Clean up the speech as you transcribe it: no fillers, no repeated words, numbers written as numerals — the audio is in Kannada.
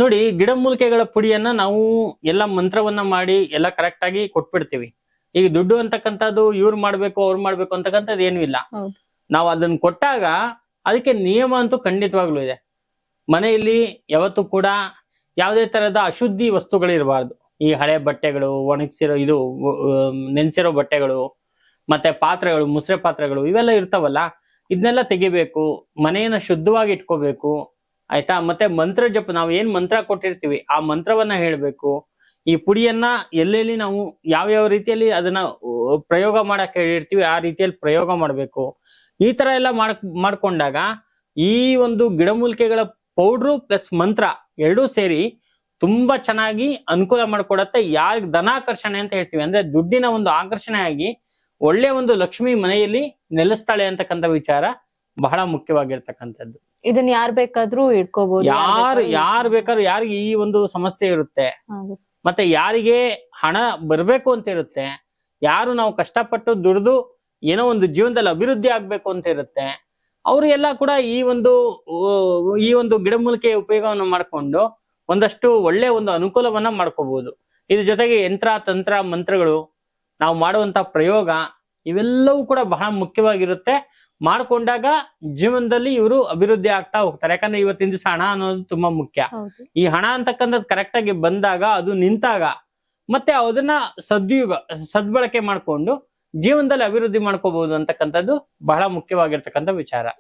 ನೋಡಿ, ಗಿಡಮೂಲಿಕೆಗಳ ಪುಡಿಯನ್ನ ನಾವು ಎಲ್ಲ ಮಂತ್ರವನ್ನ ಮಾಡಿ ಎಲ್ಲ ಕರೆಕ್ಟ್ ಆಗಿ ಕೊಟ್ಬಿಡ್ತೀವಿ. ಈಗ ದುಡ್ಡು ಅಂತಕ್ಕಂಥದ್ದು ಇವ್ರು ಮಾಡ್ಬೇಕು ಅವ್ರು ಮಾಡ್ಬೇಕು ಅಂತಕ್ಕಂಥದ್ದು ಏನೂ ಇಲ್ಲ. ಹೌದು. ನಾವು ಅದನ್ನ ಕೊಟ್ಟಾಗ ಅದಕ್ಕೆ ನಿಯಮ ಅಂತೂ ಖಂಡಿತವಾಗ್ಲೂ ಇದೆ. ಮನೆಯಲ್ಲಿ ಯಾವತ್ತೂ ಕೂಡ ಯಾವುದೇ ತರಹದ ಅಶುದ್ಧಿ ವಸ್ತುಗಳಿರಬಾರ್ದು. ಈ ಹಳೆ ಬಟ್ಟೆಗಳು, ಒಣಗಿಸಿರೋ ಇದು ನೆನ್ಸಿರೋ ಬಟ್ಟೆಗಳು, ಮತ್ತೆ ಪಾತ್ರೆಗಳು, ಮುಸ್ರೆ ಪಾತ್ರೆಗಳು ಇವೆಲ್ಲ ಇರ್ತಾವಲ್ಲ, ಇದನ್ನೆಲ್ಲ ತೆಗಿಬೇಕು. ಮನೆಯನ್ನ ಶುದ್ಧವಾಗಿ ಇಟ್ಕೋಬೇಕು. ಆಯ್ತಾ? ಮತ್ತೆ ಮಂತ್ರ ಜಪ, ನಾವು ಏನ್ ಮಂತ್ರ ಕೊಟ್ಟಿರ್ತೀವಿ ಆ ಮಂತ್ರವನ್ನ ಹೇಳ್ಬೇಕು. ಈ ಪುಡಿಯನ್ನ ಎಲ್ಲೆಲ್ಲಿ ನಾವು ಯಾವ ರೀತಿಯಲ್ಲಿ ಅದನ್ನ ಪ್ರಯೋಗ ಮಾಡಕ್ ಹೇಳಿರ್ತೀವಿ ಆ ರೀತಿಯಲ್ಲಿ ಪ್ರಯೋಗ ಮಾಡ್ಬೇಕು. ಈ ತರ ಎಲ್ಲ ಮಾಡ್ಕೊಂಡಾಗ ಈ ಒಂದು ಗಿಡಮೂಲಿಕೆಗಳ ಪೌಡ್ರು ಪ್ಲಸ್ ಮಂತ್ರ ಎರಡೂ ಸೇರಿ ತುಂಬಾ ಚೆನ್ನಾಗಿ ಅನುಕೂಲ ಮಾಡ್ಕೊಡತ್ತೆ. ಯಾರಿಗ್ ಧನಾಕರ್ಷಣೆ ಅಂತ ಹೇಳ್ತೀವಿ, ಅಂದ್ರೆ ದುಡ್ಡಿನ ಒಂದು ಆಕರ್ಷಣೆ ಆಗಿ ಒಳ್ಳೆ ಒಂದು ಲಕ್ಷ್ಮಿ ಮನೆಯಲ್ಲಿ ನೆಲೆಸ್ತಾಳೆ ಅಂತಕ್ಕಂಥ ವಿಚಾರ ಬಹಳ ಮುಖ್ಯವಾಗಿರ್ತಕ್ಕಂಥದ್ದು. ಇದನ್ನ ಯಾರ್ ಬೇಕಾದ್ರೂ ಇಟ್ಕೋಬಹುದು. ಯಾರು ಬೇಕಾದ್ರೂ, ಯಾರಿಗೆ ಈ ಒಂದು ಸಮಸ್ಯೆ ಇರುತ್ತೆ, ಮತ್ತೆ ಯಾರಿಗೆ ಹಣ ಬರ್ಬೇಕು ಅಂತ ಇರುತ್ತೆ, ಯಾರು ನಾವು ಕಷ್ಟಪಟ್ಟು ದುಡಿದು ಏನೋ ಒಂದು ಜೀವನದಲ್ಲಿ ಅಭಿವೃದ್ಧಿ ಆಗ್ಬೇಕು ಅಂತ ಇರುತ್ತೆ, ಅವರು ಎಲ್ಲ ಕೂಡ ಈ ಒಂದು ಗಿಡಮೂಲಿಕೆ ಉಪಯೋಗವನ್ನು ಮಾಡ್ಕೊಂಡು ಒಂದಷ್ಟು ಒಳ್ಳೆ ಒಂದು ಅನುಕೂಲವನ್ನ ಮಾಡ್ಕೋಬಹುದು. ಇದ್ರ ಜೊತೆಗೆ ಯಂತ್ರ ತಂತ್ರ ಮಂತ್ರಗಳು, ನಾವು ಮಾಡುವಂತ ಪ್ರಯೋಗ ಇವೆಲ್ಲವೂ ಕೂಡ ಬಹಳ ಮುಖ್ಯವಾಗಿರುತ್ತೆ. ಮಾಡ್ಕೊಂಡಾಗ ಜೀವನದಲ್ಲಿ ಇವರು ಅಭಿವೃದ್ಧಿ ಆಗ್ತಾ ಹೋಗ್ತಾರೆ. ಯಾಕಂದ್ರೆ ಇವತ್ತಿನ ದಿವಸ ಹಣ ಅನ್ನೋದು ತುಂಬಾ ಮುಖ್ಯ. ಈ ಹಣ ಅಂತಕ್ಕಂಥದ್ದು ಕರೆಕ್ಟ್ ಆಗಿ ಬಂದಾಗ, ಅದು ನಿಂತಾಗ ಮತ್ತೆ ಅದನ್ನ ಸದ್ಬಳಕೆ ಮಾಡ್ಕೊಂಡು ಜೀವನದಲ್ಲಿ ಅಭಿವೃದ್ಧಿ ಮಾಡ್ಕೋಬಹುದು ಅಂತಕ್ಕಂಥದ್ದು ಬಹಳ ಮುಖ್ಯವಾಗಿರ್ತಕ್ಕಂಥ ವಿಚಾರ.